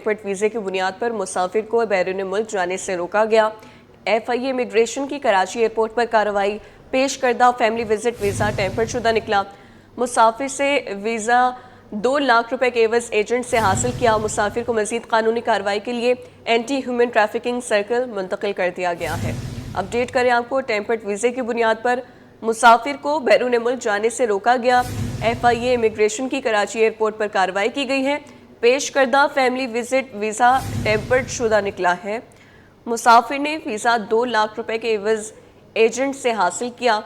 Tempered ویزے کی بنیاد پر مسافر کو بیرون ملک جانے سے روکا گیا۔ FIA امیگریشن کی کراچی ایئرپورٹ پر کارروائی، پیش کردہ فیملی وزٹ ویزا ٹیمپرڈ شدہ نکلا۔ مسافر سے ویزا 2 لاکھ روپے کے عوض ایجنٹ سے حاصل کیا۔ مسافر کو مزید قانونی کارروائی کے لیے اینٹی ہیومن ٹریفکنگ سرکل منتقل کر دیا گیا ہے۔ اپڈیٹ کریں آپ کو، ٹیمپرڈ ویزے کی بنیاد پر مسافر کو بیرون ملک جانے سے روکا گیا۔ FIA امیگریشن کی کراچی ایئرپورٹ پر کارروائی کی گئی ہے۔ پیش کردہ فیملی وزٹ ویزا ٹیمپرڈ شدہ نکلا ہے۔ مسافر نے ویزا 2 لاکھ روپے کے عوض ایجنٹ سے حاصل کیا۔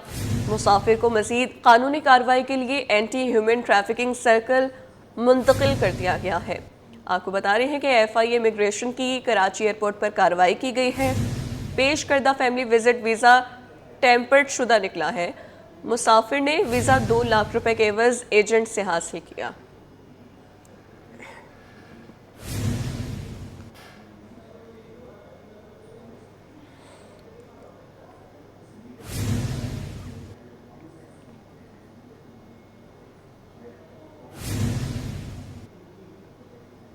مسافر کو مزید قانونی کارروائی کے لیے اینٹی ہیومن ٹریفکنگ سرکل منتقل کر دیا گیا ہے۔ آپ کو بتا رہے ہیں کہ FIA امیگریشن کی کراچی ایئرپورٹ پر کارروائی کی گئی ہے۔ پیش کردہ فیملی وزٹ ویزا ٹیمپرڈ شدہ نکلا ہے۔ مسافر نے ویزا 2 لاکھ روپے کے عوض ایجنٹ سے حاصل کیا۔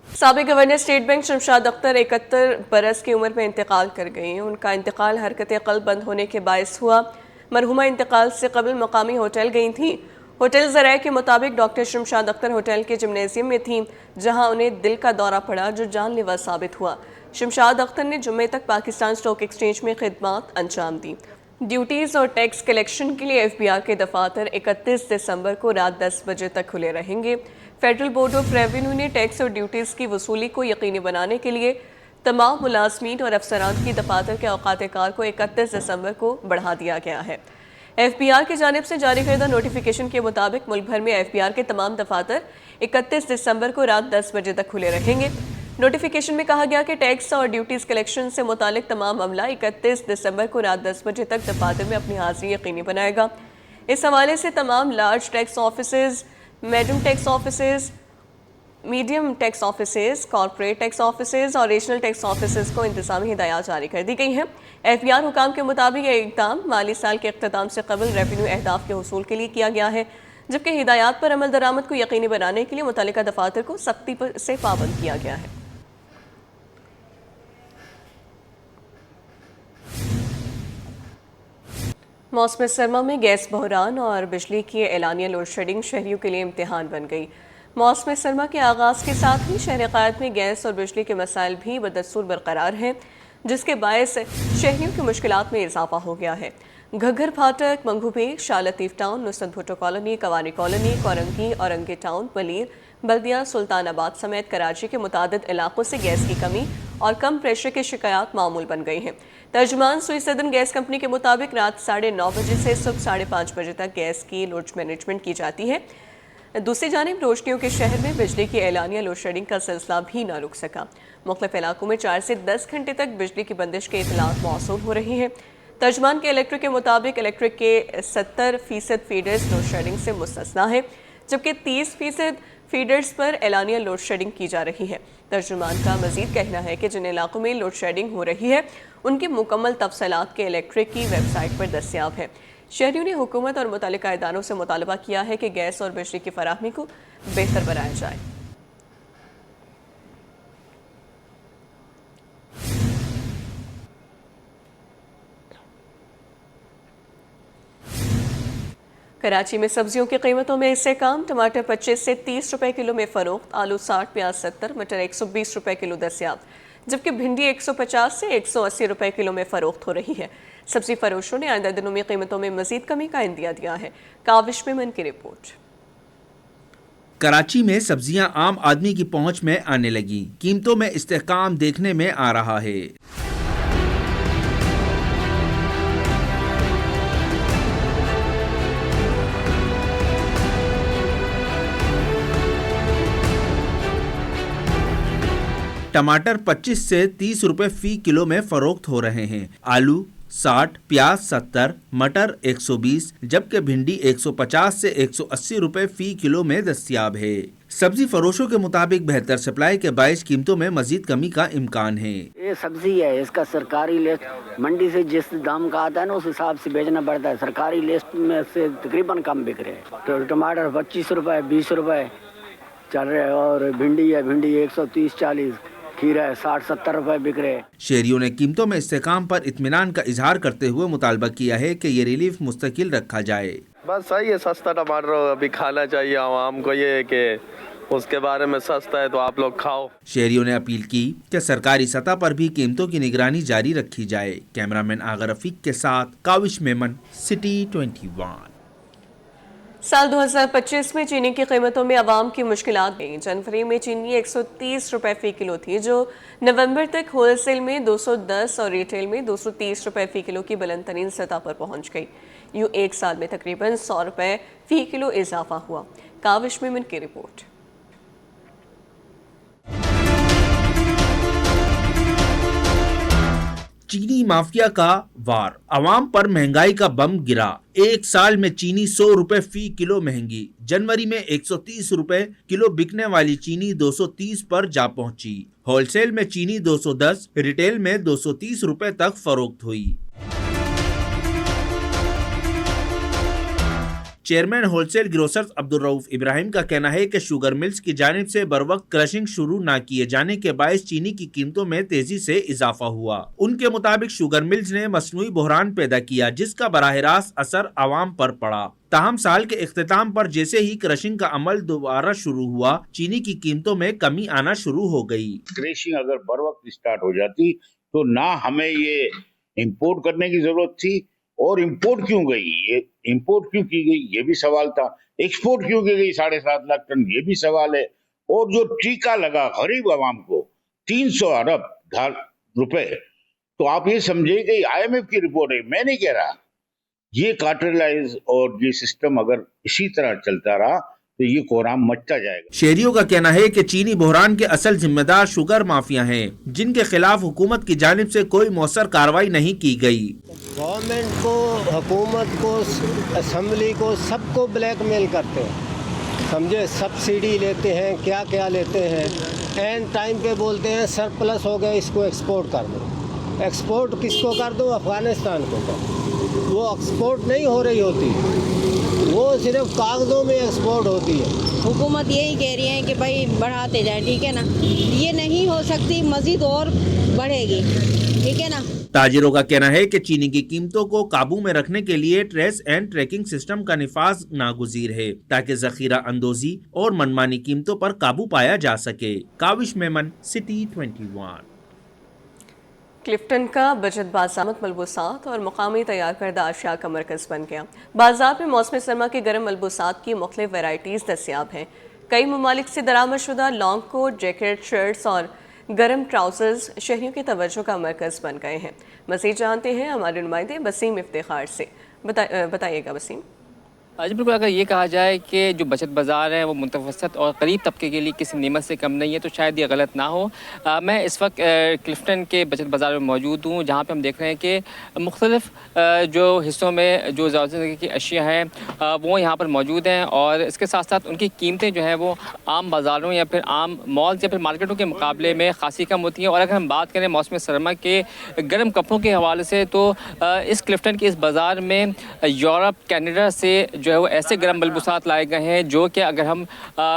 سابق governor state bank Shamshad Akhtar 71 برس کی عمر میں انتقال کر گئی۔ ان کا انتقال حرکت قلب بند ہونے کے باعث ہوا۔ مرحومہ انتقال سے قبل مقامی ہوٹل گئی تھیں۔ ہوٹل ذرائع کے مطابق ڈاکٹر شمشاد اختر ہوٹل کے جمنیزیم میں تھیں، جہاں انہیں دل کا دورہ پڑا جو جان لیوا ثابت ہوا۔ شمشاد اختر نے جمعے تک پاکستان اسٹاک ایکسچینج میں خدمات انجام دیں۔ ڈیوٹیز اور ٹیکس کلیکشن کے لیے FBR کے دفاتر 31 دسمبر کو رات 10 بجے تک کھلے رہیں گے۔ فیڈرل بورڈ آف ریونیو نے ٹیکس اور ڈیوٹیز کی وصولی کو یقینی بنانے کے لیے تمام ملازمین اور افسران کی دفاتر کے اوقات کار کو 31 دسمبر کو بڑھا دیا گیا ہے۔ FBR کی جانب سے جاری کردہ نوٹیفیکیشن کے مطابق ملک بھر میں FBR کے تمام دفاتر 31 دسمبر کو رات 10 بجے تک کھلے رہیں گے۔ نوٹیفیکیشن میں کہا گیا کہ ٹیکس اور ڈیوٹیز کلیکشن سے متعلق تمام عملہ 31 دسمبر کو رات 10 بجے تک دفاتر میں اپنی حاضری یقینی بنائے گا۔ اس حوالے سے تمام large tax offices, medium tax offices, medium tax offices, corporate tax offices اور ریجنل ٹیکس آفیسز کو انتظامی ہدایات جاری کر دی گئی ہیں۔ FBR حکام کے مطابق یہ اقدام مالی سال کے اختتام سے قبل ریونیو اہداف کے حصول کے لیے کیا گیا ہے، جبکہ ہدایات پر عمل درآمد کو یقینی بنانے کے لیے متعلقہ دفاتر کو سختی سے پابند کیا گیا ہے۔ موسم سرما میں گیس بحران اور بجلی کی اعلانیہ لوڈ شیڈنگ شہریوں کے لیے امتحان بن گئی۔ موسم سرما کے آغاز کے ساتھ ہی شہر قائد میں گیس اور بجلی کے مسائل بھی بدستور برقرار ہیں، جس کے باعث شہریوں کی مشکلات میں اضافہ ہو گیا ہے۔ گھگر پھاٹک، منگو بیگ، شاہ لطیف ٹاؤن، نصرت بھٹو کالونی، کوانی کالونی، کورنگی، اورنگی ٹاؤن، پلیر، بلدیہ، سلطان آباد سمیت کراچی کے متعدد علاقوں سے گیس کی کمی اور کم پریشر کی شکایات معمول بن گئی ہیں۔ ترجمان سوئی صدر گیس کمپنی کے مطابق رات 9:30 بجے سے صبح 5:30 بجے تک گیس کی لوڈ مینجمنٹ کی جاتی ہے۔ دوسری جانب روشنیوں کے شہر میں بجلی کی اعلانیہ لوڈ شیڈنگ کا سلسلہ بھی نہ رک سکا۔ مختلف علاقوں میں 4 سے 10 گھنٹے تک بجلی کی بندش کے اطلاعات موصول ہو رہی ہیں۔ ترجمان کے الیکٹرک کے مطابق الیکٹرک کے 70% فیڈرز لوڈ شیڈنگ سے مستثنیٰ ہیں، جبکہ 30% فیڈرز پر اعلانیہ لوڈ شیڈنگ کی جا رہی ہے۔ ترجمان کا مزید کہنا ہے کہ جن علاقوں میں لوڈ شیڈنگ ہو رہی ہے ان کی مکمل تفصیلات کے الیکٹرک کی ویب سائٹ پر دستیاب ہیں۔ شہریوں نے حکومت اور متعلقہ اداروں سے مطالبہ کیا ہے کہ گیس اور بجلی کی فراہمی کو بہتر بنایا جائے۔ کراچی میں سبزیوں کی قیمتوں میں استحکام، ٹماٹر 25 سے 30 روپے کلو میں فروخت، آلو 60، پیاز 70، مٹر 120 روپے کلو دستیاب، جبکہ بھنڈی 150 سے 180 روپے کلو میں فروخت ہو رہی ہے۔ سبزی فروشوں نے آئندہ دنوں میں قیمتوں میں مزید کمی کا عندیہ دیا ہے۔ کاوش میمن کی رپورٹ۔ کراچی میں سبزیاں عام آدمی کی پہنچ میں آنے لگیں، قیمتوں میں استحکام دیکھنے میں آ رہا ہے۔ ٹماٹر 25 سے 30 روپے فی کلو میں فروخت ہو رہے ہیں، آلو 60، پیاز 70، مٹر 120، جبکہ بھنڈی 150 سے 180 روپے فی کلو میں دستیاب ہے۔ سبزی فروشوں کے مطابق بہتر سپلائی کے باعث قیمتوں میں مزید کمی کا امکان ہے۔ یہ سبزی ہے، اس کا سرکاری لسٹ منڈی سے جس دام کا آتا ہے نا اس حساب سے بیچنا پڑتا ہے، سرکاری لسٹ میں سے تقریباً کم بک رہے ہیں۔ تو ٹماٹر 25 روپے 20 روپے چل رہے ہیں، اور بھنڈی ہے، بھنڈی 130-40، खीरा है 60-70 रुपए बिक रहे हैं। शहरियों ने कीमतों में इस्तेकाम पर इत्मीनान का इजहार करते हुए मुतालबा किया है कि ये रिलीफ मुस्तकिल रखा जाए। बस सही है, सस्ता टमाटर अभी खाना चाहिए आवाम को, ये है कि उसके बारे में सस्ता है तो आप लोग खाओ। शहरियों ने अपील की कि सरकारी सतह पर भी कीमतों की निगरानी जारी रखी जाए। कैमरामैन आगा रफीक के साथ काविश मेमन, सिटी 21। साल 2025 में चीनी की कीमतों में आवाम की मुश्किलात गई। जनवरी में चीनी 130 रुपए फी किलो थी, जो नवंबर तक होलसेल में 210 और रिटेल में 230 रुपए फी किलो की बुलंद तरीन सतह पर पहुंच गई। यूं एक साल में तकरीबन 100 रुपए फी किलो इजाफा हुआ। काविश मेमन की रिपोर्ट। चीनी माफिया का वार, अवाम पर महंगाई का बम गिरा। एक साल में चीनी 100 रुपए फी किलो महंगी। जनवरी में 130 रुपए किलो बिकने वाली चीनी 230 पर जा पहुंची। होलसेल में चीनी 210, रिटेल में 230 रुपए तक फरोख्त हुई। Chairman wholesale grocers Abdul Rauf Ibrahim का कहना है कि शुगर मिल्स की जानिब से बरवक्त क्रशिंग शुरू न किए जाने के बायस चीनी की कीमतों में तेजी से इजाफा हुआ। उनके मुताबिक शुगर मिल्स ने मसनूई बहरान पैदा किया, जिसका बराह रास्त असर आवाम पर पड़ा। ताहम साल के इख्तिताम पर जैसे ही क्रशिंग का अमल दोबारा शुरू हुआ, चीनी की कीमतों में कमी आना शुरू हो गई। क्रशिंग अगर बर वक्त स्टार्ट हो जाती तो ना हमें ये इम्पोर्ट करने की जरूरत थी, और इम्पोर्ट क्यों गई, ये इम्पोर्ट क्यों की गई ये भी सवाल था। एक्सपोर्ट क्यों की गई 7.5 लाख टन, ये भी सवाल है। और जो टीका लगा गरीब आवाम को 300 अरब रुपए, तो आप ये समझे कि IMF की रिपोर्ट है, मैं नहीं कह रहा। ये कार्टेलाइज और ये सिस्टम अगर इसी तरह चलता रहा तो ये कोहराम मचता जाएगा। शहरियों का कहना है कि चीनी बहरान के असल जिम्मेदार शुगर माफिया हैं, जिनके खिलाफ हुकूमत की जानिब से कोई मौसर कार्रवाई नहीं की गई। गवर्नमेंट को, हुकूमत को, असेंबली को, सबको ब्लैकमेल करते हैं, समझे। सब्सिडी लेते हैं, क्या क्या लेते हैं। एंड टाइम पे बोलते हैं सरप्लस हो गया, इसको एक्सपोर्ट कर दो। एक्सपोर्ट किसको कर दो? अफगानिस्तान को कर दो। वो एक्सपोर्ट नहीं हो रही होती, वो सिर्फ कागज़ों में एक्सपोर्ट होती है। हुकूमत यही कह रही है कि भाई बढ़ाते जाए, ठीक है ना। ये नहीं हो सकती, मज़ीद और बढ़ेगी, ठीक है ना। ताजिरों का कहना है कि चीनी की कीमतों को काबू में रखने के लिए ट्रेस एंड ट्रैकिंग सिस्टम का निफाज नागुज़ीर है, ताकि जखीरा अंदोजी और मनमानी कीमतों पर काबू पाया जा सके। काविश मेमन, सिटी 21। क्लिफ्टन का बजट बाज़ामत मलबूसात और मुकामी तैयार करदा अशिया का मरकज़ बन गया। बाजार में मौसम सरमा के गर्म मलबूसात की मुख्तलिफ वैराइटीज़ दस्तियाब हैं। कई ममालिक से दरामद शुदा लॉन्ग कोट, जैकेट, शर्ट्स और गर्म ट्राउज़र्स शहरियों की तवज्जो का मरकज़ बन गए हैं। मज़ीद जानते हैं हमारे नुमाइंदे वसीम इफ्तिखार से। बताइएगा वसीम। जी बिल्कुल, अगर ये कहा जाए कि जो बचत बाज़ार है वो मुतवसत और गरीब तबके के लिए किसी नेमत से कम नहीं है तो शायद ये गलत ना हो। मैं इस वक्त क्लिफ्टन के बचत बाज़ार में मौजूद हूँ, जहाँ पे हम देख रहे हैं कि मुख्तलिफ जो हिस्सों में जो ज़रूरत की अशिया हैं वो यहाँ पर मौजूद हैं, और इसके साथ साथ उनकी कीमतें जो हैं वो आम बाज़ारों या फिर आम मॉल्स या फिर मार्केटों के मुकाबले में खासी कम होती हैं। और अगर हम बात करें मौसम सरमा के गर्म कपड़ों के हवाले से, तो इस क्लिफ्टन के इस बाज़ार में यूरोप, कनाडा से जो है वो ऐसे गर्म मलबूसात लाए गए हैं जो कि अगर हम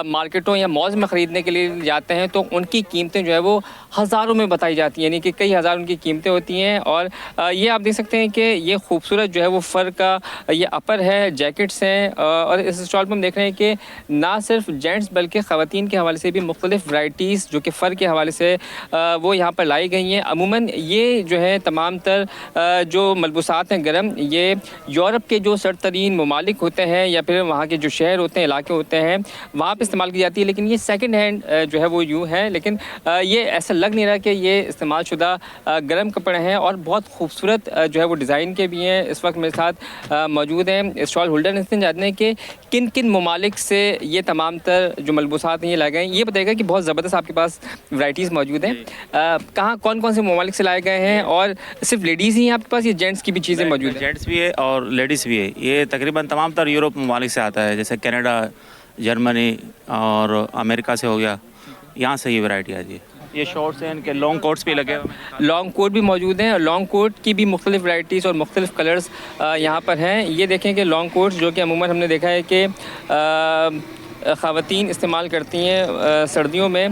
मार्केटों या मॉल्स में ख़रीदने के लिए जाते हैं तो उनकी कीमतें जो है वो हज़ारों में बताई जाती हैं, यानी कि कई हज़ार उनकी कीमतें होती हैं। और ये आप देख सकते हैं कि ये खूबसूरत जो है वो फ़र का ये अपर है, जैकेट्स हैं, और इस स्टॉल पर हम देख रहे हैं कि ना सिर्फ जेंट्स बल्कि ख़वातीन के हवाले से भी मुख्तलिफ वैराइटीज़ जो कि फ़र के हवाले से वो यहाँ पर लाई गई हैं। अमूमन ये जो है तमाम तर जो मलबूसात हैं गर्म, ये यूरोप के जो सरतरीन ममालिक होते हैं या फिर वहाँ के जो शहर होते हैं, इलाके होते हैं, वहाँ पे इस्तेमाल की जाती है। लेकिन ये सेकंड हैंड जो है वो यूँ है, लेकिन ये ऐसा लग नहीं रहा कि ये इस्तेमाल शुदा गर्म कपड़े हैं, और बहुत खूबसूरत जो है वो डिज़ाइन के भी हैं। इस वक्त मेरे साथ मौजूद हैं स्टॉल होल्डर, इससे जानते हैं कि किन किन ममालिक से ये तमाम तर जो मलबूसात हैं ये लाए गए हैं। ये बताएगा कि बहुत ज़बरदस्त आपके पास वैराइटीज़ मौजूद हैं, कहाँ कौन कौन से ममालिक से लाए गए हैं, और सिर्फ लेडीज़ ही हैं आपके पास, ये जेंट्स की भी चीज़ें मौजूद हैं? जेंट्स भी है और लेडीज़ भी है। ये तकरीबन तमाम तर यूरोप ममालिक से आता है, जैसे कनाडा, जर्मनी और अमेरिका से हो गया, यहाँ से ये वैरायटी आती है। ये शॉर्ट्स हैं, इनके लॉन्ग कोट्स भी लगे हुए हैं। लॉन्ग कोट भी मौजूद हैं, और लॉन्ग कोट की भी मुख्तलिफ वैराइटीज़ और मुख्तलिफ कलर्स यहाँ पर हैं। ये देखें कि लॉन्ग कोट्स जो कि अमूमन हमने देखा है कि خواتین استعمال کرتی ہیں سردیوں میں،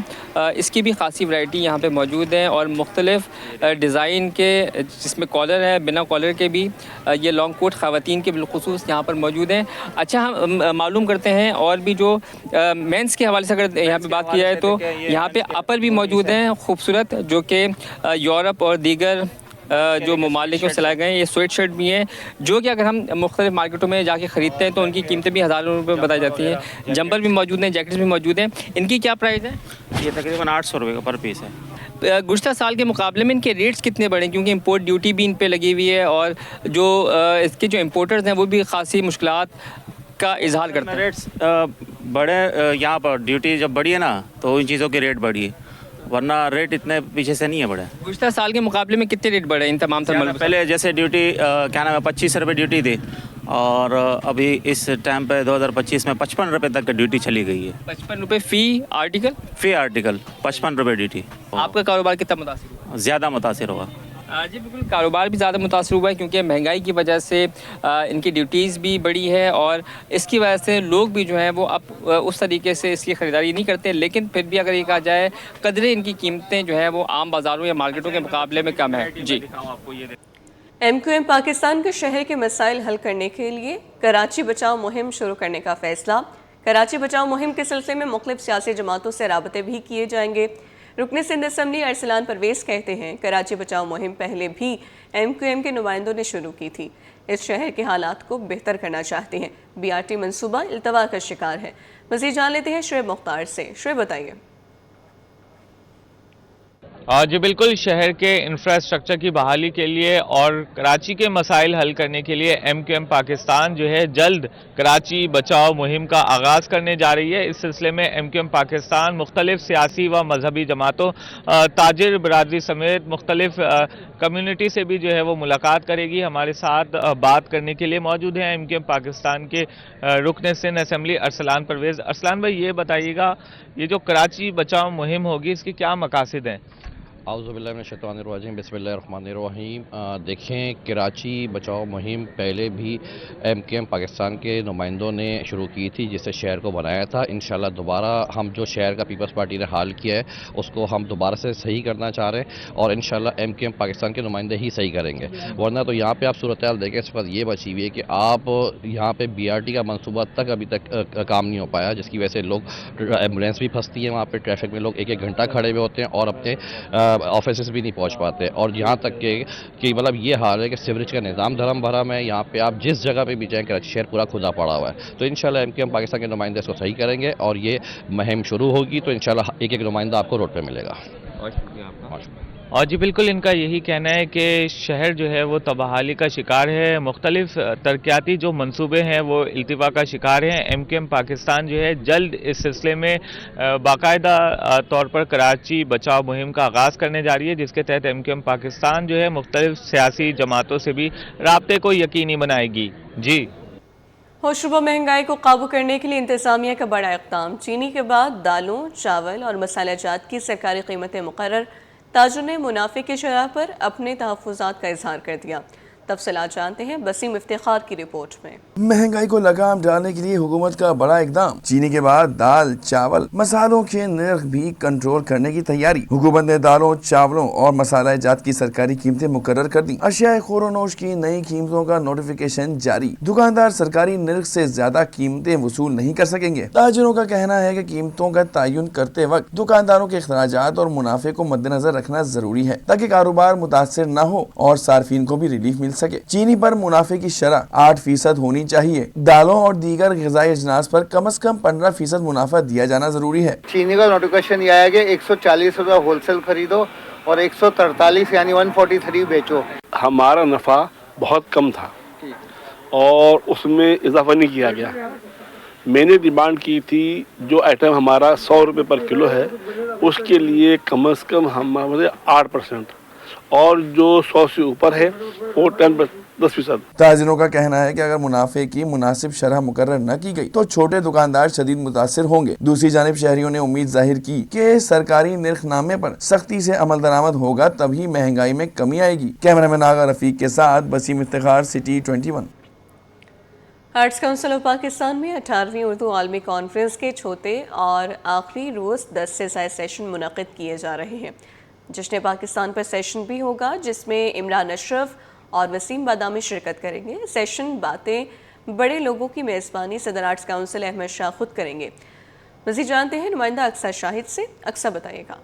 اس کی بھی خاصی ورائٹی یہاں پہ موجود ہے، اور مختلف ڈیزائن کے جس میں کالر ہے، بنا کالر کے بھی یہ لانگ کوٹ خواتین کے بالخصوص یہاں پر موجود ہیں۔ اچھا، ہم معلوم کرتے ہیں اور بھی جو مینس کے حوالے سے اگر یہاں پہ بات کی جائے تو یہاں پہ اپر بھی موجود ہیں خوبصورت، جو کہ یورپ اور دیگر جو ممالک میں سلائے گئے ہیں۔ یہ سویٹ شرٹ بھی ہیں جو کہ اگر ہم مختلف مارکیٹوں میں جا کے خریدتے ہیں تو ان کی قیمتیں بھی ہزاروں روپے بتائی جاتی ہیں۔ جمپر بھی موجود ہیں، جیکٹس بھی موجود ہیں۔ ان کی کیا پرائز ہے؟ یہ تقریباً 800 روپے کا پر پیس ہے۔ گزشتہ سال کے مقابلے میں ان کے ریٹس کتنے بڑھے ہیں؟ کیونکہ امپورٹ ڈیوٹی بھی ان پہ لگی ہوئی ہے، اور جو اس کے جو امپورٹرز ہیں وہ بھی خاصی مشکلات کا اظہار کرتے ہیں۔ ریٹس بڑے یہاں پر ڈیوٹی جب بڑھی ہے نا تو ان چیزوں کی ریٹ بڑھی ہے، ورنہ ریٹ اتنے پیچھے سے نہیں ہے بڑھے۔ گزشتہ سال کے مقابلے میں کتنے ریٹ بڑھے ان تمام تر ملک؟ پہلے جیسے ڈیوٹی کیا نام ہے 25 روپے ڈیوٹی تھی، اور ابھی اس ٹائم پہ 2025 میں 55 روپے تک کا ڈیوٹی چلی گئی ہے۔ 55 روپے فی آرٹیکل؟ فی آرٹیکل 55 روپے ڈیوٹی۔ آپ کا کاروبار کتنا متاثر ہوا؟ زیادہ متاثر ہوا۔ جی بالکل، کاروبار بھی زیادہ متاثر ہوا ہے کیونکہ مہنگائی کی وجہ سے ان کی ڈیوٹیز بھی بڑھی ہے، اور اس کی وجہ سے لوگ بھی جو ہیں وہ اب اس طریقے سے اس کی خریداری نہیں کرتے، لیکن پھر بھی اگر یہ کہا جائے قدرے ان کی قیمتیں جو ہیں وہ عام بازاروں یا مارکیٹوں کے مقابلے میں کم ہے۔ جی، ایم کیو ایم پاکستان کے شہر کے مسائل حل کرنے کے لیے کراچی بچاؤ مہم شروع کرنے کا فیصلہ۔ کراچی بچاؤ مہم کے سلسلے میں مختلف سیاسی جماعتوں سے رابطے بھی کیے جائیں گے۔ رکن سندھ اسمبلی ارسلان پرویز کہتے ہیں کراچی بچاؤ مہم پہلے بھی ایم کیو ایم کے نمائندوں نے شروع کی تھی، اس شہر کے حالات کو بہتر کرنا چاہتے ہیں۔ بی آر ٹی منصوبہ التوا کا شکار ہے۔ مزید جان لیتے ہیں شعیب مختار سے۔ شعیب بتائیے۔ جی بالکل، شہر کے انفراسٹرکچر کی بحالی کے لیے اور کراچی کے مسائل حل کرنے کے لیے ایم کیو ایم پاکستان جو ہے جلد کراچی بچاؤ مہم کا آغاز کرنے جا رہی ہے۔ اس سلسلے میں ایم کیو ایم پاکستان مختلف سیاسی و مذہبی جماعتوں، تاجر برادری سمیت مختلف کمیونٹی سے بھی جو ہے وہ ملاقات کرے گی۔ ہمارے ساتھ بات کرنے کے لیے موجود ہیں ایم کیو ایم پاکستان کے رکن سندھ اسمبلی ارسلان پرویز۔ ارسلان بھائی، یہ بتائیے گا یہ جو کراچی بچاؤ مہم ہوگی اس کی کیا مقاصد ہیں؟ اعوذ باللہ من الشیطان الرجیم، بسم اللہ الرحمن الرحیم۔ دیکھیں، کراچی بچاؤ مہم پہلے بھی ایم کیو ایم پاکستان کے نمائندوں نے شروع کی تھی، جس سے شہر کو بنایا تھا۔ انشاءاللہ دوبارہ ہم جو شہر کا پیپلز پارٹی نے حال کیا ہے اس کو ہم دوبارہ سے صحیح کرنا چاہ رہے ہیں، اور انشاءاللہ ایم کیو ایم پاکستان کے نمائندے ہی صحیح کریں گے، ورنہ تو یہاں پہ آپ صورتحال دیکھیں اس وقت یہ بچی ہوئی ہے کہ آپ یہاں پہ بی آر ٹی کا منصوبہ تک ابھی تک کام نہیں ہو پایا، جس کی وجہ سے لوگ ایمبولینس بھی پھنستی ہے وہاں پہ، ٹریفک میں لوگ ایک گھنٹہ کھڑے ہوئے ہوتے ہیں اور اپنے آفیسز بھی نہیں پہنچ پاتے، اور یہاں تک کہ مطلب یہ حال ہے کہ سیوریج کا نظام دھرم بھرم ہے یہاں پہ، آپ جس جگہ پہ بھی جائیں کراچی شہر پورا کھدا پڑا ہوا ہے۔ تو انشاءاللہ ایم کیو ایم پاکستان کے نمائندے اس کو صحیح کریں گے، اور یہ مہم شروع ہوگی تو انشاءاللہ ایک نمائندہ آپ کو روڈ پہ ملے گا۔ اور جی بالکل، ان کا یہی کہنا ہے کہ شہر جو ہے وہ تباہی کا شکار ہے، مختلف ترقیاتی جو منصوبے ہیں وہ التوا کا شکار ہیں۔ ایم کیو ایم پاکستان جو ہے جلد اس سلسلے میں باقاعدہ طور پر کراچی بچاؤ مہم کا آغاز کرنے جا رہی ہے، جس کے تحت ایم کیو ایم پاکستان جو ہے مختلف سیاسی جماعتوں سے بھی رابطے کو یقینی بنائے گی۔ جی، ہوشربہ مہنگائی کو قابو کرنے کے لیے انتظامیہ کا بڑا اقدام۔ چینی کے بعد دالوں، چاول اور مسالہ جات کی سرکاری قیمتیں مقرر۔ تاجروں نے منافع کی شرح پر اپنے تحفظات کا اظہار کر دیا۔ تفصیلات جانتے ہیں بسیم افتخار کی رپورٹ میں۔ مہنگائی کو لگام ڈالنے کے لیے حکومت کا بڑا اقدام۔ چینی کے بعد دال، چاول، مسالوں کے نرخ بھی کنٹرول کرنے کی تیاری۔ حکومت نے دالوں، چاولوں اور مسالہ جات کی سرکاری قیمتیں مقرر کر دی۔ اشیاء خور و نوش کی نئی قیمتوں کا نوٹیفیکیشن جاری۔ دکاندار سرکاری نرخ سے زیادہ قیمتیں وصول نہیں کر سکیں گے۔ تاجروں کا کہنا ہے کہ قیمتوں کا تعین کرتے وقت دکانداروں کے اخراجات اور منافع کو مد نظر رکھنا ضروری ہے تاکہ کاروبار متاثر نہ ہو اور صارفین کو بھی ریلیف مل سکے۔ چینی پر منافع کی شرح 8% ہونی چاہیے۔ دالوں اور دیگر غذائی اجناس پر کم از کم 15% منافع دیا جانا ضروری ہے۔ چینی کا نوٹیفیکیشن یہ آیا کہ 140 روپے ہول سیل خریدو اور 143 یعنی 143 بیچو۔ ہمارا نفع بہت کم تھا اور اس میں اضافہ نہیں کیا گیا۔ میں نے ڈیمانڈ کی تھی جو آئٹم ہمارا 100 روپے پر کلو ہے اس کے لیے کم از کم ہمارے 8%، اور جو 100 سے اوپر ہے وہ 10%۔ تاجروں کا کہنا ہے کہ اگر منافع کی مناسب شرح مقرر نہ کی گئی تو چھوٹے دکاندار شدید متاثر ہوں گے۔ دوسری جانب شہریوں نے امید ظاہر کی کہ سرکاری نرخ نامے پر سختی سے عمل درآمد ہوگا تبھی مہنگائی میں کمی آئے گی۔ کیمرہ مین آغا رفیق کے ساتھ بسیم Iftikhar, city 21۔ Arts Council of Pakistan में 18वीं उर्दू आलमी कॉन्फ्रेंस के चौथे और आखिरी रोज़ 10 से ज़ायद सेशन मुनक़िद किए जा रहे हैं। जश्न पाकिस्तान पर सेशन भी होगा जिसमें इमरान अशरफ और वसीम बादामी शिरकत करेंगे। सेशन बातें बड़े लोगों की मेज़बानी सदर आर्ट्स काउंसिल अहमद शाह खुद करेंगे। मज़ीद जानते हैं नुमाइंदा अक्सा शाहिद से। अक्सा बताइएगा।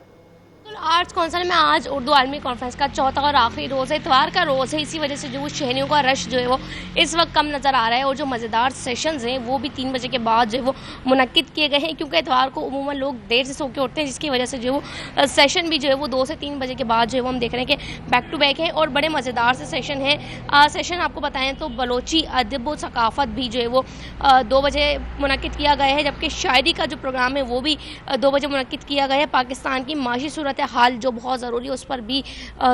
आर्ट्स काउंसिल में आज उर्दू आलमी कॉन्फ्रेंस का चौथा और आखिरी रोज़ है, इतवार का रोज़ है। इसी वजह से जो शहरियों का रश जो है वो इस वक्त कम नज़र आ रहा है और जो मज़ेदार सेशंस हैं वो भी 3 बजे के बाद जो है वो मुनक्किद किए गए हैं, क्योंकि इतवार को उमूमन लोग देर से सो के उठते हैं, जिसकी वजह से जो है वो सेशन भी जो है वो 2 से 3 बजे के बाद जो है वो हम देख रहे हैं कि बैक टू बैक है और बड़े मज़ेदार से सेशन है। सेशन आपको बताएं तो बलोची अदब व सकाफ़त भी जो है वो 2 बजे मुनक्किद किया गया है, जबकि शायरी का जो प्रोग्राम है वो भी 2 बजे मुनक्किद किया गया है। पाकिस्तान की माशी सूरत हाल जो बहुत ज़रूरी है उस पर भी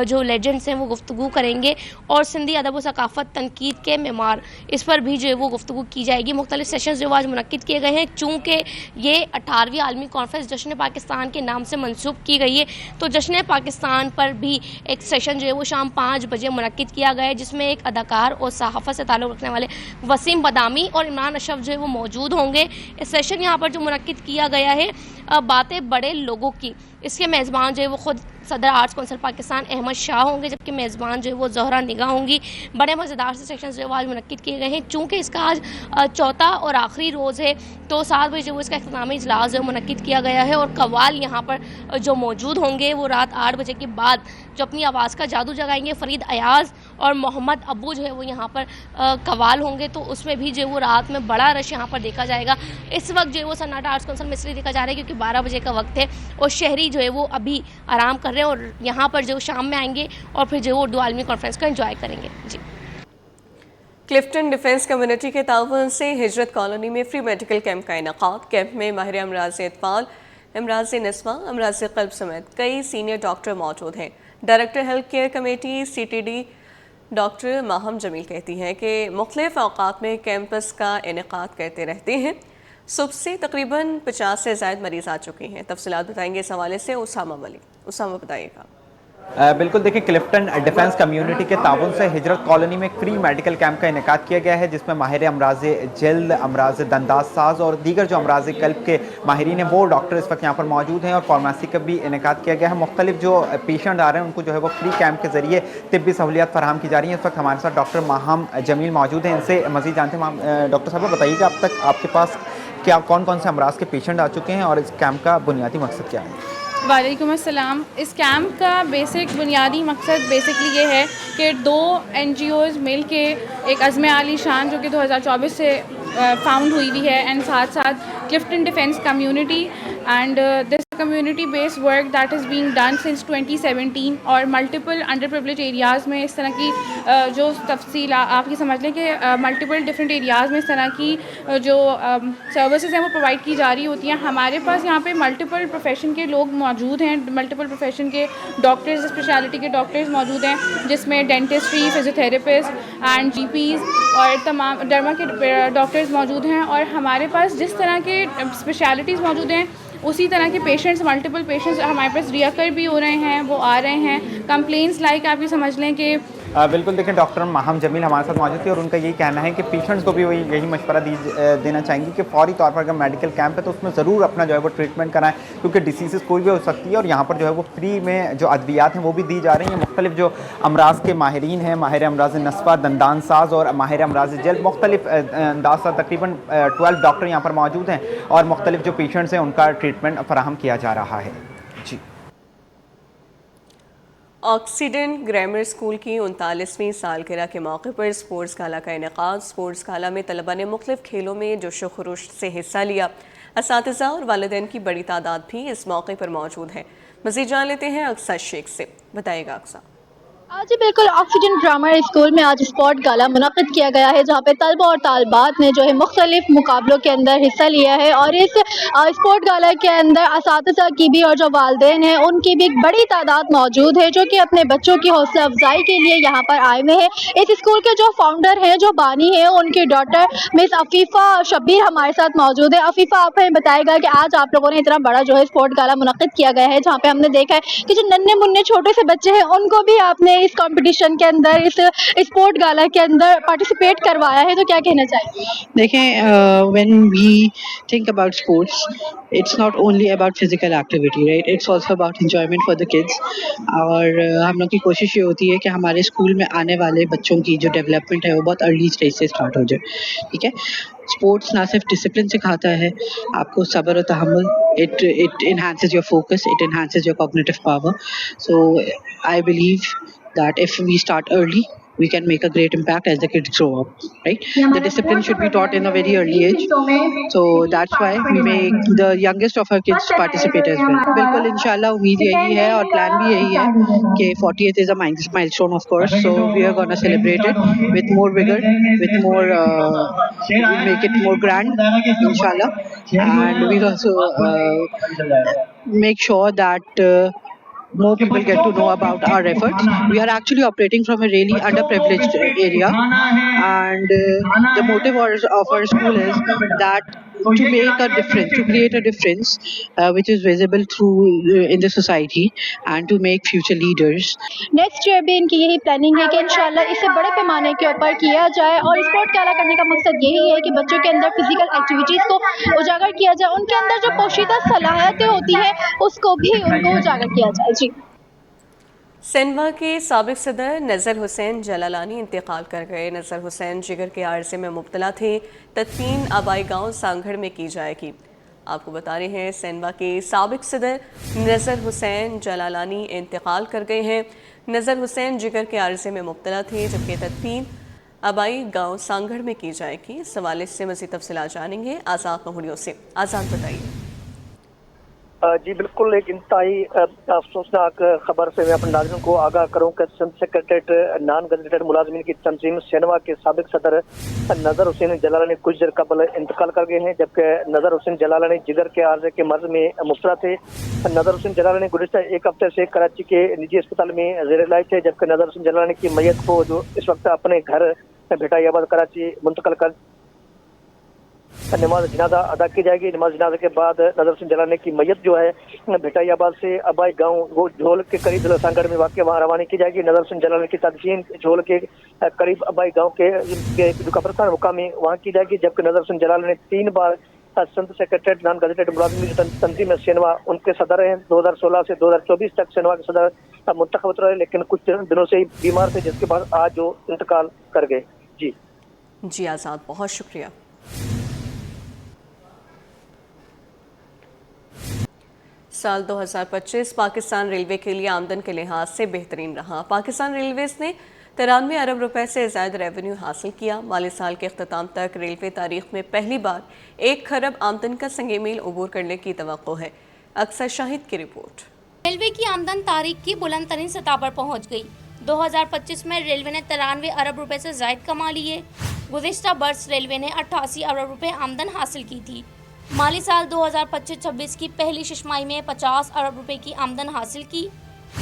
जो लेजेंड्स हैं वो गुफ्तगू करेंगे और सिंधी अदब व सकाफ़त तनकीद के मेमार, इस पर भी जो है वो गुफ्तगू की जाएगी। मुख्तलिफ सेशंस जो आज मुनक्किद किए गए हैं, चूँकि ये 18वीं आलमी कॉन्फ्रेंस जश्न पाकिस्तान के नाम से मंसूब की गई है, तो जश्न पाकिस्तान पर भी एक सेशन जो है वो शाम 5 बजे मुनक्किद किया गया है, जिसमें एक अदाकार और सहाफ़त से ताल्लुक़ रखने वाले वसीम बादामी और इमरान अशरफ जो है वो मौजूद होंगे। इस सेशन यहाँ पर जो मुनक्किद किया गया है बातें बड़े लोगों की, इसके मेज़बान जो है वो ख़ुद सदर आर्ट्स काउंसिल पाकिस्तान अहमद शाह होंगे, जबकि मेज़बान जो है वो ज़ोहरा निगाह होंगी। बड़े मज़ेदार से सेक्शन जो आज मुनक्किद किए गए हैं। चूँकि इसका आज चौथा और आखिरी रोज़ है तो 7 बजे जो इसका इख्तितामी इजलास जो मुनक्किद किया गया है और कव्वाल यहाँ पर जो मौजूद होंगे वो रात 8 बजे के बाद जो अपनी आवाज़ का जादू जगाएंगे। फ़रीद अयाज़ और मोहम्मद अबू जो है वो यहाँ पर कव्वाल होंगे, तो उसमें भी जो है वो रात में बड़ा रश यहाँ पर देखा जाएगा। इस वक्त जो है वो सन्नाटा आर्ट्स काउंसिल में इसलिए देखा जा रहा है क्योंकि 12 बजे का वक्त है और शहरी जो है वो अभी आराम कर रहे हैं और यहाँ पर जो शाम में आएंगे और फिर जो उर्दू आलमी कॉन्फ्रेंस को एंजॉय करेंगे। जी, क्लिफ्टन डिफेंस कम्युनिटी के ताउन से हिजरत कॉलोनी में फ्री मेडिकल कैंप का इनेकाद। कैंप में माहिर अमराज इत्फाल, अमराज नस्वा, अमराज क़ल्ब समेत कई सीनियर डॉक्टर मौजूद हैं। Director health care committee CTD doctor Maham Jamil कहती हैं कि मुख्तलिफ औक़ात में कैंपस का इनेकाद करते रहते हैं। सुबह से तकरीबन 50 से ज़ायद मरीज़ आ चुके हैं। तफसीलात बताएंगे इस हवाले से उसामा मलिक। उसामा बताइएगा। बिल्कुल, देखिए क्लिफ्टन डिफेंस कम्युनिटी के ताउन से हिजरत कॉलोनी में फ्री मेडिकल कैंप का इनेकाद किया गया है, जिसमें माहिर अमराज जल्द, अमराज दंदाज साज और दीगर जो अमराज कल्ब के माहिरीन हैं वो डॉक्टर इस वक्त यहाँ पर मौजूद हैं और फार्मेसी का भी इनेकाद किया गया है। मुख्तलिफ जो पेशेंट आ रहे हैं उनको जो है वो फ्री कैंप के ज़रिए तिब्बी सहूलियात फराहम की जा रही हैं। इस वक्त हमारे साथ डॉक्टर माहम जमील मौजूद हैं, इनसे मज़ीद जानते हैं। डॉक्टर साहब बताइएगा, अब तक आपके पास क्या कौन कौन से अमराज के पेशेंट आ चुके हैं और इस कैंप का बुनियादी मकसद क्या है? वालेकुम अस्सलाम। इस कैंप का बुनियादी मकसद बेसिकली ये है कि 2 NGOs मिल के एक अज़्म आली शान जो कि 2024 से फाउंड हुई है एंड साथ साथ Clifton defence community and this community based work that is being done since 2017 और मल्टीपल अंडर प्रिविलेज एरियाज़ में इस तरह की जो तफसील आप ये समझ लें कि मल्टीपल डिफरेंट एरियाज़ में इस तरह की जो सर्विसेज हैं वो प्रोवाइड की जा रही होती हैं। हमारे पास यहाँ पे मल्टीपल प्रोफेशन के लोग मौजूद हैं, मल्टीपल प्रोफेशन के डॉक्टर्स, स्पेशलिटी के डॉक्टर्स मौजूद हैं, जिसमें डेंटिस्ट्री, फिजियोथेरेपिस्ट एंड GPs और तमाम डर्मा के डॉक्टर्स मौजूद हैं। और हमारे पास जिस तरह के स्पेशलिटीज़ मौजूद हैं उसी तरह के पेशेंट्स, मल्टीपल पेशेंट्स हमारे पास रियाकर भी हो रहे हैं, वो आ रहे हैं। कंप्लेंट्स लाइक आप ये समझ लें कि बिल्कुल, देखिए डॉक्टर माहम जमील हमारे साथ मौजूद थी और उनका यही कहना है कि पेशेंट्स को भी वही यही मशवरा देना चाहेंगे कि फौरी तौर पर अगर मेडिकल कैंप है तो उसमें ज़रूर अपना जो है वो ट्रीटमेंट कराएं, क्योंकि डिसीज़ कोई भी हो सकती है और यहाँ पर जो है वो फ्री में जो अद्वियात हैं वो भी दी जा रही हैं। मुख्तलिफ जो अमराज के माहिरीन हैं, माहिर अमराज नस्वा, दंदान साज और माहिर अमराज जल्द, मुख्तलिफ अंदाज़ तकरीबन 12 डॉक्टर यहाँ पर मौजूद हैं और मुख्तलिफ जो पेशेंट्स हैं उनका ट्रीटमेंट फराहम किया जा रहा है। जी, ऑक्सीडेंट ग्रामर स्कूल की 39वीं सालगिरह के मौके पर स्पोर्ट्स गाला का इनेकाद। स्पोर्ट्स गाला में तलबा ने मुख्तलिफ खेलों में जोशो खरोश से हिस्सा लिया। असातिज़ा और वालिदैन की बड़ी तादाद भी इस मौके पर मौजूद है। मज़ीद जान लेते हैं अक्सा शेख से। बताइएगा अक्सा। जी बिल्कुल, ऑक्सीडेंट ग्रामर स्कूल में आज स्पोर्ट गाला मुनक़्क़िद किया गया है, जहाँ पे तलबा और तालबात ने जो है मुख्तलिफ मुकाबलों के अंदर हिस्सा लिया है और इस स्पोर्ट गाला के अंदर असातिज़ा की भी और जो वालिदैन हैं उनकी भी बड़ी तादाद मौजूद है, जो कि अपने बच्चों की हौसला अफजाई के लिए यहाँ पर आए हुए हैं। इस स्कूल के जो फाउंडर हैं, जो बानी हैं, उनकी डॉटर मिस अफीफ़ा शब्बीर हमारे साथ मौजूद है। अफीफ़ा, आप हमें बताएगा कि आज आप लोगों ने इतना बड़ा जो है स्पोर्ट गाला मुनक़्क़िद किया गया है, जहाँ पे हमने देखा है कि जो नन्हे मुन्ने छोटे से बच्चे हैं उनको भी आपने ने इस कंपटीशन के अंदर, इस स्पोर्ट गाला के अंदर पार्टिसिपेट करवाया है, तो क्या कहना चाहेंगे? देखें, when we think about sports, it's not only about physical activity, right? It's also about enjoyment for the kids. और हम लोग की कोशिश ये होती है कि हमारे स्कूल में आने वाले बच्चों की जो डेवलपमेंट है वो बहुत अर्ली स्टेज से स्टार्ट हो जाए, ठीक है? स्पोर्ट्स ना सिर्फ डिसिप्लिन सिखाता है आपको, सब्र और तहम्मुल, it enhances your focus, it enhances your cognitive power. So I believe that if we start early, we can make a great impact as the kids grow up, right? The discipline should be taught in a very early age, so that's why we make the youngest of our kids participate as well. बिल्कुल इंशाल्लाह उम्मीद यही है और plan भी यही है कि 40th is a milestone of course, so we are going to celebrate it with more vigor, with more we'll make it more grand inshallah, and we'll also make sure that more people get to know about our efforts. We are actually operating from a really underprivileged area, and the motive of our school is that to make a difference, to create a difference which is visible through in the society, and to make future leaders. Next year भी इनकी यही planning है कि इंशाल्लाह इसे बड़े पैमाने के ऊपर किया जाए, और स्पोर्ट गाला करने का मकसद यही है कि बच्चों के अंदर फिजिकल एक्टिविटीज़ को उजागर किया जाए, उनके अंदर जो पोशीदा सलाहियतें होती हैं उसको भी उनको उजागर किया जाए। जी। सेनवा के साबिक सदर नज़र हुसैन जलालानी इंतकाल कर गए। नज़र हुसैन जिगर के आर्जे में मुब्तला थे। तदफीन आबाई गांव सांगड़ में की जाएगी। आपको बता रहे हैं सेनवा के साबिक सदर नज़र हुसैन जलालानी इंतकाल कर गए हैं। नज़र हुसैन जिगर के आर्जे में मुब्तला थे, जबकि तदफीन आबाई गांव सांगड़ में की जाएगी। इस हवाले से मज़ीद तफसीलात जानेंगे आज़ाद महुड़ियों से। आज़ाद बताइए। जी बिल्कुल, एक इंतहाई अफसोसनाक खबर से मैं अपने नाज़रीन को आगाह करूँ कि सिंध सेक्रेटरीट नॉन गज़टेड मुलाजमीन की तंजीम सेनवा के साबिक सदर नज़र हुसैन जलालानी कुछ देर कबल इंतकाल कर गए हैं, जबकि नज़र हुसैन जलालानी जिगर के आर्जे के मर्ज में मुब्तला थे। नज़र हुसैन जलालानी गुज़िश्ता एक हफ्ते से कराची के निजी अस्पताल में ज़ेर इलाज थे, जबकि नज़र हुसैन जलालानी की मैयत को जो इस वक्त अपने घर भिटाइयाबाद कराची मुंतकिल कर नमाज जनाजा अदा की जाएगी। नमाज जनाजा के बाद नज़र हुसैन जलालानी की मैयत जो है भिटाइयाबाद से आबाई गांव वो झोल के करीब सांगड़ में वाक़ वहाँ रवानी की जाएगी। नज़र हुसैन जलालानी की तदफीन झोल के करीब आबाई गांव के जो कब्रिस्तान मुकामी वहाँ की जाएगी, जबकि नज़र हुसैन जलालानी 3 बार सिंध सेक्रेटरीट नॉन गज़टेड मुलाजमीन तंजीम में सेनवा उनके सदर हैं। 2016 से 2024 तक सेनवा के सदर मुंतखब रहे, लेकिन कुछ दिनों से ही बीमार थे, जिसके बाद आज जो इंतकाल कर गए। जी आज़ाद, बहुत शुक्रिया। साल 2025 पाकिस्तान रेलवे के लिए आमदन के लिहाज से बेहतरीन रहा। पाकिस्तान रेलवेज़ ने 93 अरब रुपए से ज़्यादा रेवेन्यू हासिल किया। माली साल के अख्ताम तक रेलवे तारीख में पहली बार 1 खरब आमदन का संगे मील अबूर करने की तवक्को है। अक्सर शाहिद की रिपोर्ट। रेलवे की आमदन तारीख की बुलंद तरीन सतह पर पहुँच गई। 2025 में रेलवे ने 93 अरब रुपए से ज़ायद कमा लिए। गुज़िश्ता बरस रेलवे ने 88 अरब रुपए आमदन हासिल की थी। माली साल 2025-26 की पहली छमाही में 50 अरब रुपए की आमदन हासिल की,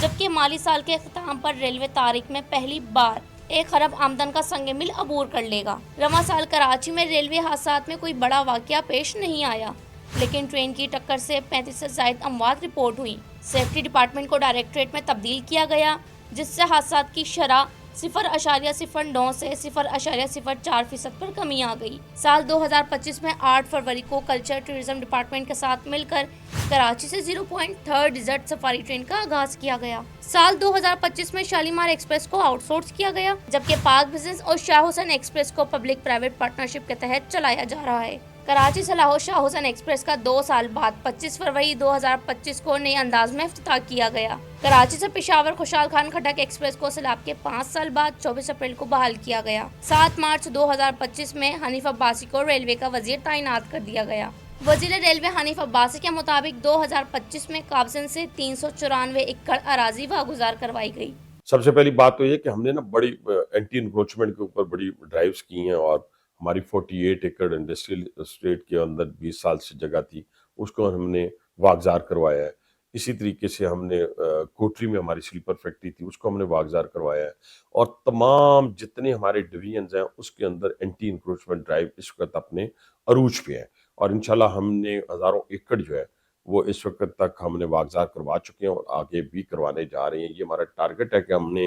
जबकि माली साल के अख्ताम पर रेलवे तारीख में पहली बार 1 खरब आमदन का संगे मिल अबूर कर लेगा। रवा साल कराची में रेलवे हादसात में कोई बड़ा वाक़या पेश नहीं आया, लेकिन ट्रेन की टक्कर से 35 से ज़ायद अमवात रिपोर्ट हुई। सेफ्टी डिपार्टमेंट को डायरेक्टरेट में तब्दील किया गया, जिससे हादसात की शरह 0.09 से 0.04% पर कमी आ गई। साल 2025 में 8 फरवरी को कल्चर टूरिज्म डिपार्टमेंट के साथ मिलकर कराची से 0.3 डिजर्ट सफारी ट्रेन का आगाज किया गया। साल 2025 में शालीमार एक्सप्रेस को आउटसोर्स किया गया, जबकि पाक बिजनेस और शाह हुसैन एक्सप्रेस को पब्लिक प्राइवेट पार्टनरशिप के तहत चलाया जा रहा है। कराची से लाहौर शाह हुसैन एक्सप्रेस का 2 साल बाद 25 फरवरी 2025 को नए अंदाज में इफ्तिताह किया गया। कराची से पेशावर खुशहाल खान खटक एक्सप्रेस को सैलाब के 5 साल बाद 24 अप्रैल को बहाल किया गया। 7 मार्च 2025 में हनीफ अब्बासी को रेलवे का वजीर तैनात कर दिया गया। वजीर रेलवे हनीफ अब्बासी के मुताबिक 2025 में काबसिन से 394 एकड़ अराजी वागुजार करवाई गई। सबसे पहली बात तो ये कि हमने ना बड़ी एंटी इंक्रोचमेंट के ऊपर बड़ी ड्राइव्स की हैं, और हमारी 48 एकड़ इंडस्ट्रियल एस्टेट के अंदर 20 साल से जगह थी, उसको हमने वागजार करवाया है। इसी तरीके से हमने कोटरी में हमारी स्लीपर फैक्ट्री थी, उसको हमने वागजार करवाया है, और तमाम जितने हमारे डिवीजन्स हैं उसके अंदर एंटी इंक्रोचमेंट ड्राइव इस वक्त अपने अरूज पे है, और इंशाल्लाह हमने हज़ारों एकड़ जो है वो इस वक्त तक हमने वागजार करवा चुके हैं और आगे भी करवाने जा रहे हैं। ये हमारा टारगेट है कि हमने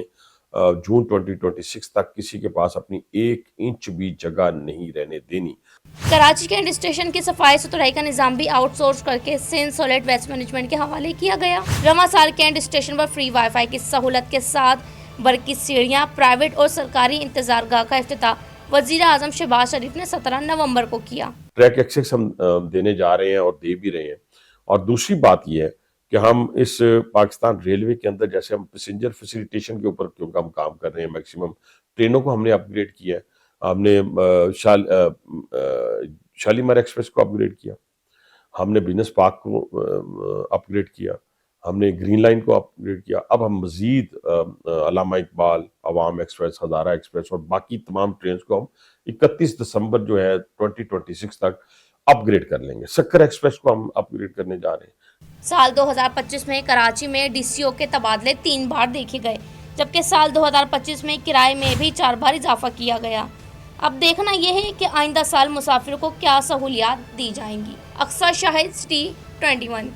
जून 2026 तक किसी के पास अपनी 1 इंच भी जगह नहीं रहने देनी। कराची कैंट स्टेशन की सफाई सुथराई का निजाम भी आउटसोर्स करके सिंध सॉलिड वेस्ट मैनेजमेंट के हवाले किया गया। रवां साल कैंट स्टेशन पर फ्री वाईफाई की सहूलत के साथ बरकी सीढ़ियाँ, प्राइवेट और सरकारी इंतजारगाह का इफ्तिताह वजीर आजम शहबाज शरीफ ने 17 नवंबर को किया। ट्रैक एक्सेस हम देने जा रहे हैं और दे भी रहे हैं। और दूसरी बात यह है कि हम इस पाकिस्तान रेलवे के अंदर जैसे हम पैसेंजर फैसिलिटेशन के ऊपर क्योंकि हम काम कर रहे हैं, मैक्सिमम ट्रेनों को हमने अपग्रेड किया है। हमने शालीमार एक्सप्रेस को अपग्रेड किया, हमने बिजनेस पार्क को अपग्रेड किया, हमने ग्रीन लाइन को अपग्रेड किया। अब हम मजीद अल्लामा इकबाल, अवाम एक्सप्रेस, हज़ारा एक्सप्रेस और बाकी तमाम ट्रेन को हम 31 दिसंबर जो है 2026 तक अपग्रेड कर लेंगे। सक्कर एक्सप्रेस को हम अपग्रेड करने जा रहे हैं। साल 2025 में कराची में डीसीओ के तबादले 3 बार देखे गए, जबकि साल 2025 में किराए में भी 4 बार इजाफा किया गया। अब देखना यह है कि आइंदा साल मुसाफिरों को क्या सहूलियात दी जाएंगी। अक्सर शाहिद, सिटी 21।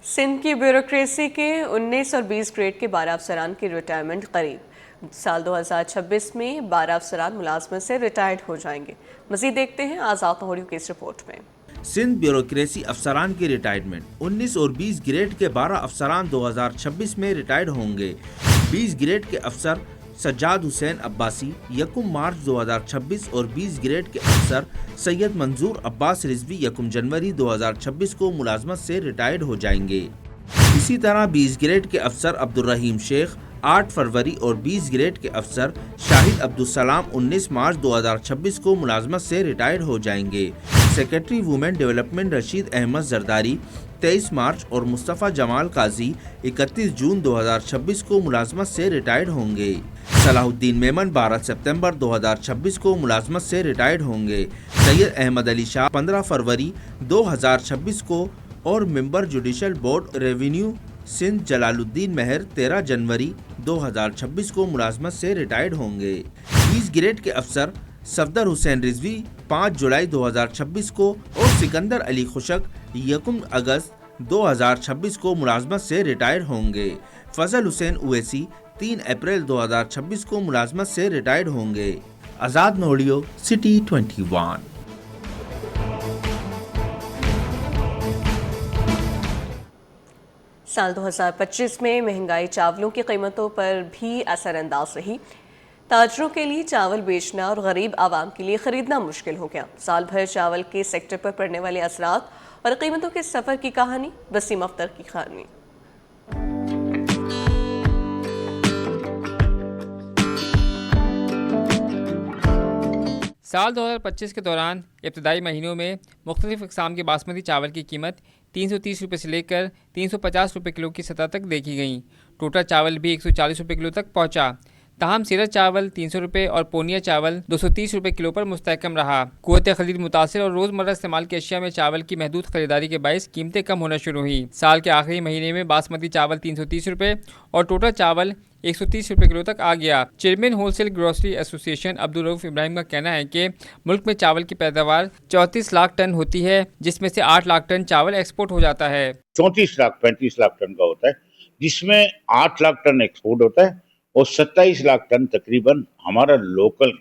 सिंध की ब्यूरोक्रेसी के 19 और 20 ग्रेड के 12 अफसरान की रिटायरमेंट करीब। साल 2026 में 12 अफसरान मुलाजमत से रिटायर्ड हो जाएंगे। मज़ीद देखते हैं आज़ाद लाहौरियों की इस रिपोर्ट में। सिंध ब्यूरोक्रेसी अफसरान की रिटायरमेंट 19 और 20 ग्रेड के 12 अफसरान 2026 में रिटायर्ड होंगे। 20 ग्रेड के अफसर सज्जाद हुसैन अब्बासी 1 मार्च 2026 और 20 ग्रेड के अफसर सैयद मंजूर अब्बास रिजवी 1 जनवरी 2026 को मुलाजमत से रिटायर्ड हो जाएंगे। इसी तरह 20 ग्रेड के अफसर अब्दुर्रहीम शेख 8 फरवरी और 20 ग्रेड के अफसर शाहिद अब्दुलसलाम 19 मार्च 2026 को मुलाजमत से रिटायर्ड हो जाएंगे। Secretary women development Rashid Ahmed Zardari 23 मार्च और मुस्तफ़ा जमाल काजी 31 जून 2026 को मुलाजमत से रिटायर्ड होंगे। सलाहुद्दीन मेमन 12 सितंबर 2026 को मुलाजमत से रिटायर्ड होंगे। सैयद अहमद अली शाह 15 फरवरी 2026 को और member judicial board revenue Sindh Jalaluddin Mehar 13 जनवरी 2026 को मुलाजमत से रिटायर्ड होंगे। 20 ग्रेड के अफसर सफदर हुसैन रिजवी 5 जुलाई 2026 को और सिकंदर अली खुशक 1 अगस्त 2026 को मुलाजमत से रिटायर्ड होंगे। फजल हुसैन उवैसी 3 अप्रैल 2026 को मुलाजमत से रिटायर्ड होंगे। आज़ाद लाहौरियों, सिटी 21। साल 2025 में महंगाई चावलों की कीमतों पर भी असरअंदाज रही। ताजरों के लिए चावल बेचना और गरीब आवाम के लिए ख़रीदना मुश्किल हो गया। साल भर चावल के सेक्टर पर पड़ने वाले असरात और कीमतों के सफ़र की कहानी वसीम अख्तर की कहानी। साल 2025 के दौरान इब्तदाई महीनों में मुख्तलिफ इक़साम के बासमती चावल की कीमत 330 रुपये से लेकर 350 रुपये किलो की सतह तक देखी गई। टोटा चावल भी 140 रुपये किलो तक पहुंचा। ताहम सीरत चावल 300 रुपये और पोनिया चावल 230 रुपये किलो पर मुस्तहकम रहा। क़ुव्वत ख़रीद मुतासिर और रोज़मर्रा इस्तेमाल की अशिया में चावल की महदूद खरीदारी के बायस कीमतें कम होना शुरू हुई। साल के आखिरी महीने में बासमती चावल 330 रुपये और टोटा चावल 130 रुपये किलो तक आ गया। Chairman wholesale grocery association Abdul Rauf Ibrahim का कहना है कि मुल्क में चावल की पैदावार 34 लाख टन होती है, जिसमें से 8 लाख टन चावल एक्सपोर्ट हो जाता है। 34 लाख 35 लाख टन का होता है, जिसमें 8 लाख टन एक्सपोर्ट होता है और 27 लाख टन तकरीबन हमारा लोकल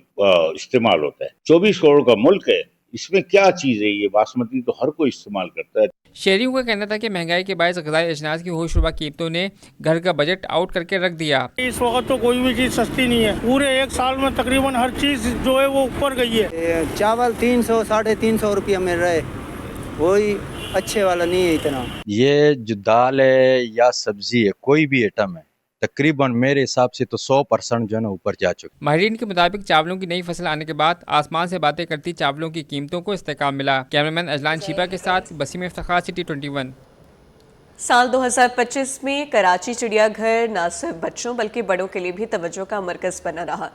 इस्तेमाल होता है। 24 करोड़ का मुल्क है, इसमें क्या चीज़ है? ये बासमती तो हर कोई इस्तेमाल करता है। शहरियों का कहना था कि महंगाई के बायस ग़िज़ाई अजनास की होशरुबा कीमतों ने घर का बजट आउट करके रख दिया। इस वक्त तो कोई भी चीज़ सस्ती नहीं है। पूरे 1 साल में तकरीबन हर चीज़ जो है वो ऊपर गई है। चावल 300 साढ़े 300 रुपया मिल रहा है, वही अच्छे वाला नहीं है इतना। ये जो दाल है या सब्जी है, कोई भी आइटम है, तकरीबन मेरे हिसाब से तो 100% जो है ना ऊपर जा चुके। माहिरीन के मुताबिक चावलों की नई फसल आने के बाद आसमान से बातें करती चावलों की कीमतों को इस्तेकाम मिला। कैमरामैन अजलान शीबा के साथ बसीम इफ्तिखार, सिटी 21। साल 2025 में कराची चिड़ियाघर न सिर्फ बच्चों बल्कि बड़ों के लिए भी तवज्जो का मरकज़ बना रहा।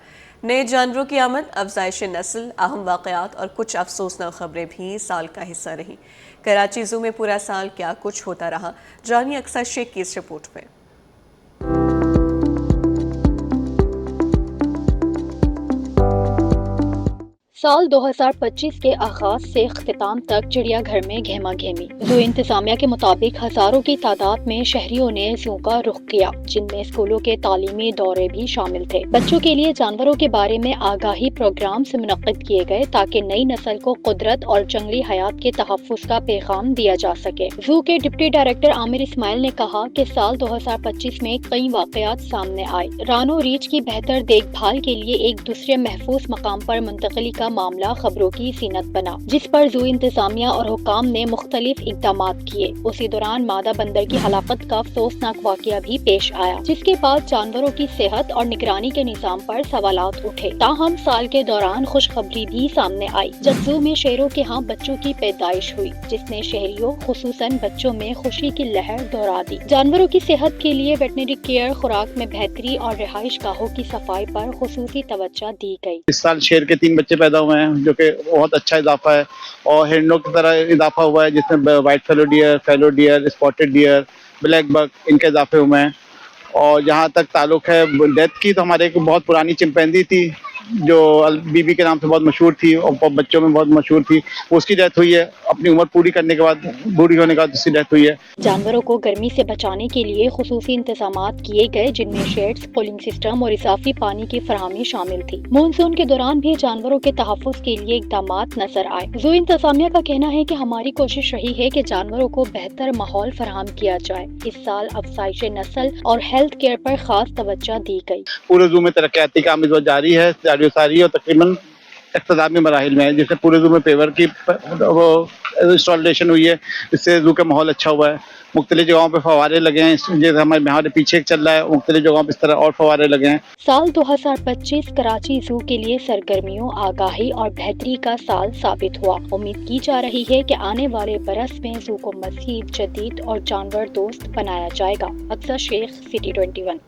नए जानवरों की आमद, अफजाइश नस्ल, अहम वाक़यात और कुछ अफसोसनाक खबरें भी साल का हिस्सा रही। कराची ज़ू में पूरा साल क्या कुछ होता रहा, जानिए अक्सर शेख की इस रिपोर्ट में। साल 2025 के आगाज से अख्तिताम तक चिड़ियाघर में घेमा घेमी। ज़ू इंतजामिया के मुताबिक हजारों की तादाद में शहरियों ने ज़ू का रुख किया, जिनमें स्कूलों के तालीमी दौरे भी शामिल थे। बच्चों के लिए जानवरों के बारे में आगाही प्रोग्राम्स मुनक्किद किए गए ताकि नई नस्ल को कुदरत और जंगली हयात के तहफ़्फ़ुज़ का पैगाम दिया जा सके। ज़ू के डिप्टी डायरेक्टर आमिर इस्माइल ने कहा कि साल 2025 में कई वाक़यात सामने आए। रानो रीछ की बेहतर देखभाल के लिए एक दूसरे महफूज मकाम पर मुंतकिली का मामला खबरों की सीनत बना, जिस पर ज़ू इंतजामिया और हुकाम ने मुख्तलिफ इक़दामात किए। उसी दौरान मादा बंदर की हलाकत का अफसोसनाक वाक़या भी पेश आया, जिसके बाद जानवरों की सेहत और निगरानी के निज़ाम पर सवालात उठे। ताहम साल के दौरान खुशखबरी भी सामने आई जब ज़ू में शेरों के यहाँ बच्चों की पैदाइश हुई, जिसने शहरियों खुसूसन बच्चों में खुशी की लहर दोहरा दी। जानवरों की सेहत के लिए वेटनरी केयर, खुराक में बेहतरी और रिहाइश गाहों की सफाई पर खुसूसी तवज्जो दी गई। इस साल शेर के 3 बच्चे पैदा हुए हैं, जो कि बहुत अच्छा इजाफा है, और हिरनों की तरह इजाफा हुआ है, जिसमें white fallow deer, spotted deer, black buck, इनके इजाफे हुए हैं। और जहाँ तक ताल्लुक है डेथ की, तो हमारे एक बहुत पुरानी चिंपैंजी थी जो बीबी के नाम से बहुत मशहूर थी और बच्चों में बहुत मशहूर थी, उसकी डेथ हुई है। अपनी उम्र पूरी करने के बाद, बूढ़ी होने के बाद उसकी डेथ हुई है। जानवरों को गर्मी से बचाने के लिए खुसूसी इंतजामात किए गए, जिनमें शेड्स, कूलिंग सिस्टम और इजाफी पानी की फराहमी शामिल थी। मानसून के दौरान भी जानवरों के तहफ़्फ़ुज़ के लिए इक़दामात नजर आए। ज़ू इंतजामिया का कहना है कि हमारी कोशिश रही है कि जानवरों को बेहतर माहौल फराहम किया जाए। इस साल अफज़ाइश नस्ल और हेल्थ केयर पर खास तवज्जो दी गई। पूरे ज़ू में तरक्याती काम इस वक्त जारी है, सारी और तकरीबन इख्तितामी मराहिल में है, जिससे पूरे ज़ू में पेवर की वो इंस्टॉलेशन हुई है, इससे ज़ू का माहौल अच्छा हुआ है। मुख्तलिफ जगहों पे फवारे लगे हैं, जैसे हमारे पीछे चल रहा है, मुख्तलिफ जगहों पे इस तरह और फवारे लगे हैं। साल 2025 कराची ज़ू के लिए सरगर्मियों, आगाही और बेहतरी का साल साबित हुआ। उम्मीद की जा रही है कि आने वाले बरस में ज़ू को मज़ीद जदीद और जानवर दोस्त बनाया जाएगा। अक्सर शेख, सिटी 21।